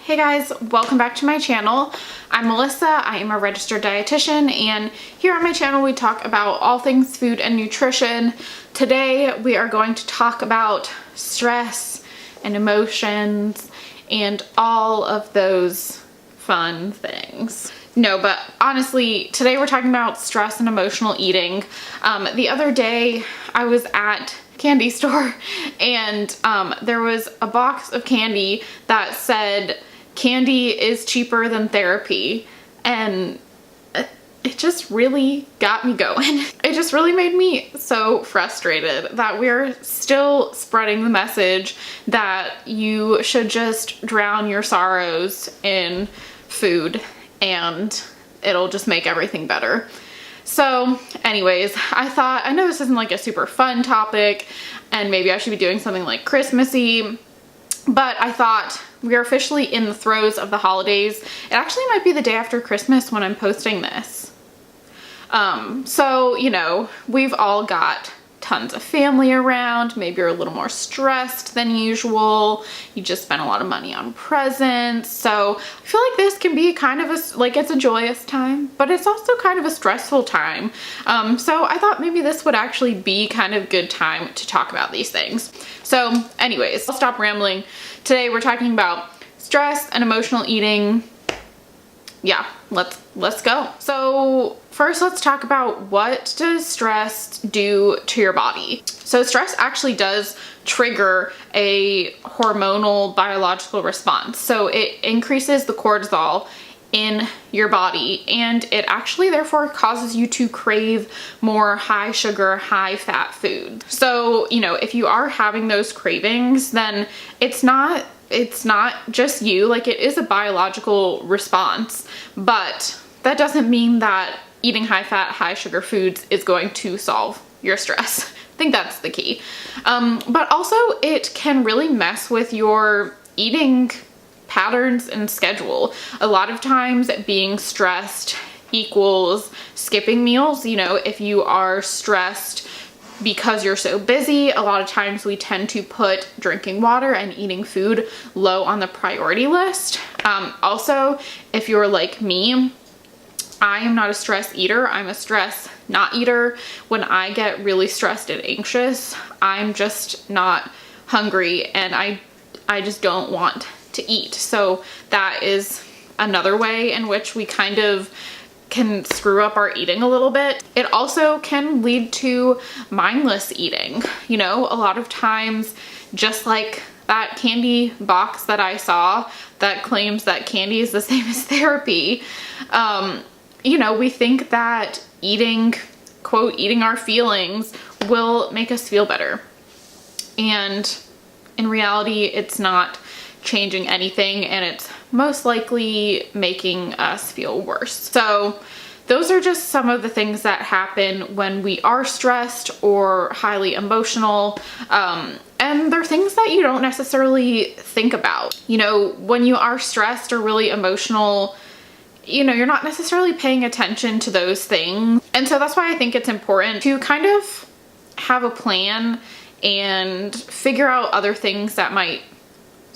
Hey guys, welcome back to my channel. I'm Melissa, I am a registered dietitian, and here on my channel we talk about all things food and nutrition. Today we are going to talk about stress and emotions and all of those fun things. No, but honestly, today we're talking about stress and emotional eating. The other day I was at candy store and there was a box of candy that said candy is cheaper than therapy, and it just really got me going. It just really made me so frustrated that we're still spreading the message that you should just drown your sorrows in food and it'll just make everything better. So anyways, I thought, I know this isn't like a super fun topic and maybe I should be doing something like Christmassy, but I thought we are officially in the throes of the holidays. It actually might be the day after Christmas when I'm posting this. So, you know, we've all got tons of family around. Maybe you're a little more stressed than usual. You just spent a lot of money on presents. So I feel like this can be kind of it's a joyous time, but it's also kind of a stressful time. So I thought maybe this would actually be kind of a good time to talk about these things. So anyways, I'll stop rambling. Today we're talking about stress and emotional eating. Yeah, let's go. So first, let's talk about what does stress do to your body. So stress actually does trigger a hormonal biological response. So it increases the cortisol in your body, and it actually therefore causes you to crave more high sugar, high fat food. So, you know, if you are having those cravings, then it's not just you, like it is a biological response, but that doesn't mean that eating high fat, high sugar foods is going to solve your stress. I think that's the key. But also it can really mess with your eating patterns and schedule. A lot of times being stressed equals skipping meals. You know, if you are stressed because you're so busy, a lot of times we tend to put drinking water and eating food low on the priority list. Also, if you're like me, I am not a stress eater, I'm a stress not eater. When I get really stressed and anxious, I'm just not hungry and I just don't want to eat. So that is another way in which we kind of can screw up our eating a little bit. It also can lead to mindless eating. You know, a lot of times, just like that candy box that I saw that claims that candy is the same as therapy, you know, we think that eating, quote, eating our feelings will make us feel better. And in reality, it's not changing anything, and it's most likely making us feel worse. So those are just some of the things that happen when we are stressed or highly emotional. And they're things that you don't necessarily think about. You know, when you are stressed or really emotional, you know, you're not necessarily paying attention to those things. And so that's why I think it's important to kind of have a plan and figure out other things that might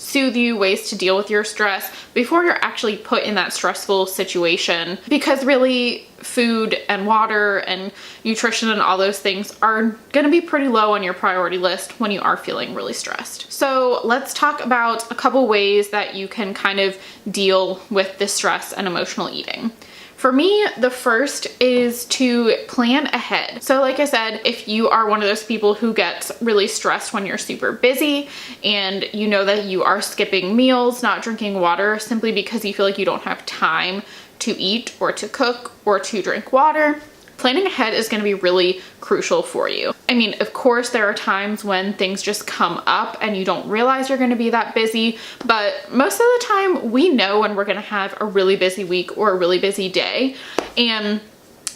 soothe you, ways to deal with your stress before you're actually put in that stressful situation. Because really, food and water and nutrition and all those things are gonna be pretty low on your priority list when you are feeling really stressed. So let's talk about a couple ways that you can kind of deal with this stress and emotional eating. For me, the first is to plan ahead. So like I said, if you are one of those people who gets really stressed when you're super busy and you know that you are skipping meals, not drinking water simply because you feel like you don't have time to eat or to cook or to drink water, planning ahead is going to be really crucial for you. I mean, of course, there are times when things just come up and you don't realize you're going to be that busy, but most of the time we know when we're going to have a really busy week or a really busy day. And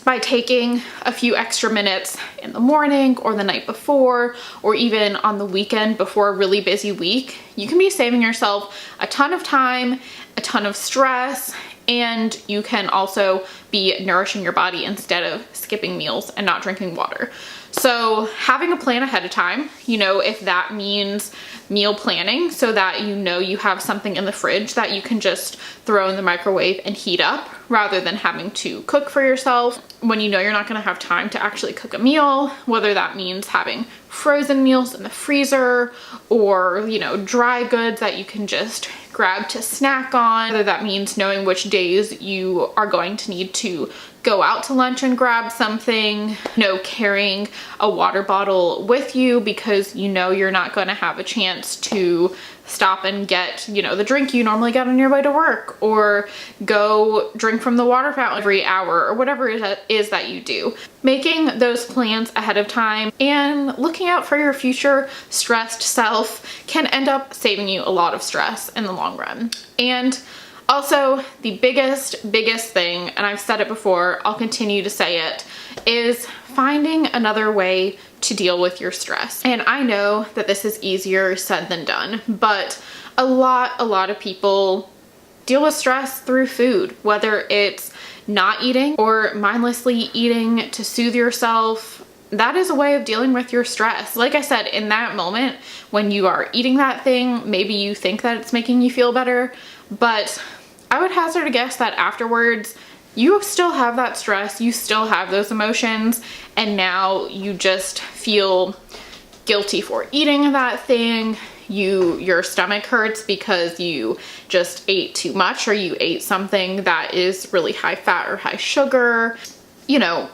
by taking a few extra minutes in the morning or the night before, or even on the weekend before a really busy week, you can be saving yourself a ton of time, a ton of stress, And you can also be nourishing your body instead of skipping meals and not drinking water. So having a plan ahead of time, you know, if that means meal planning so that you know you have something in the fridge that you can just throw in the microwave and heat up rather than having to cook for yourself when you know you're not going to have time to actually cook a meal, whether that means having frozen meals in the freezer or, you know, dry goods that you can just grab to snack on, whether that means knowing which days you are going to need to go out to lunch and grab something, you know, carrying a water bottle with you because you know you're not going to have a chance to stop and get, you know, the drink you normally get on your way to work, or go drink from the water fountain every hour, or whatever it is that you do. Making those plans ahead of time and looking out for your future stressed self can end up saving you a lot of stress in the long run. And also, the biggest thing, and I've said it before, I'll continue to say it, is finding another way to deal with your stress. And I know that this is easier said than done, but a lot of people deal with stress through food, whether it's not eating or mindlessly eating to soothe yourself. That is a way of dealing with your stress. Like I said, in that moment when you are eating that thing, maybe you think that it's making you feel better, but I would hazard a guess that afterwards you still have that stress, you still have those emotions, and now you just feel guilty for eating that thing. Your stomach hurts because you just ate too much, or you ate something that is really high fat or high sugar. You know,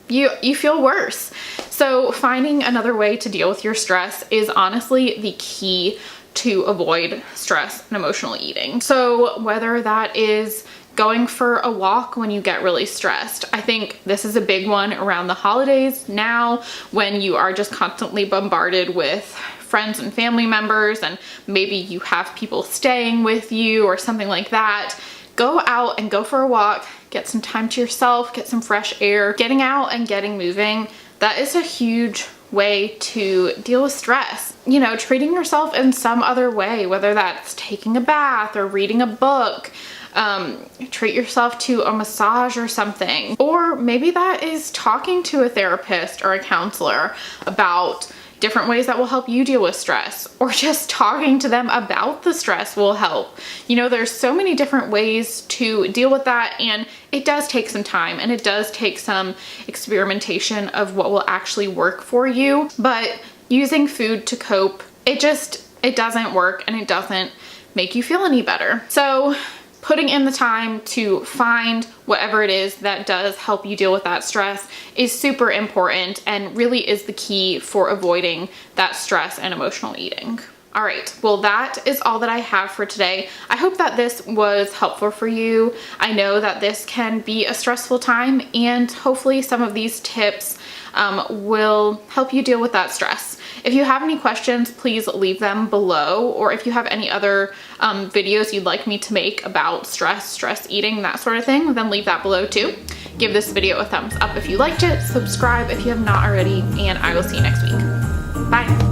you feel worse. So finding another way to deal with your stress is honestly the key to avoid stress and emotional eating. So whether that is going for a walk when you get really stressed. I think this is a big one around the holidays now, when you are just constantly bombarded with friends and family members, and maybe you have people staying with you or something like that. Go out and go for a walk, get some time to yourself, get some fresh air. Getting out and getting moving, that is a huge way to deal with stress. You know, treating yourself in some other way, whether that's taking a bath or reading a book. Treat yourself to a massage or something. Or maybe that is talking to a therapist or a counselor about different ways that will help you deal with stress, or just talking to them about the stress will help. You know, there's so many different ways to deal with that, and it does take some time and it does take some experimentation of what will actually work for you. But using food to cope, it doesn't work, and it doesn't make you feel any better. So putting in the time to find whatever it is that does help you deal with that stress is super important, and really is the key for avoiding that stress and emotional eating. All right, well, that is all that I have for today. I hope that this was helpful for you. I know that this can be a stressful time, and hopefully some of these tips will help you deal with that stress. If you have any questions, please leave them below, or if you have any other videos you'd like me to make about stress eating, that sort of thing, then leave that below too. Give this video a thumbs up if you liked it, subscribe if you have not already, and I will see you next week. Bye.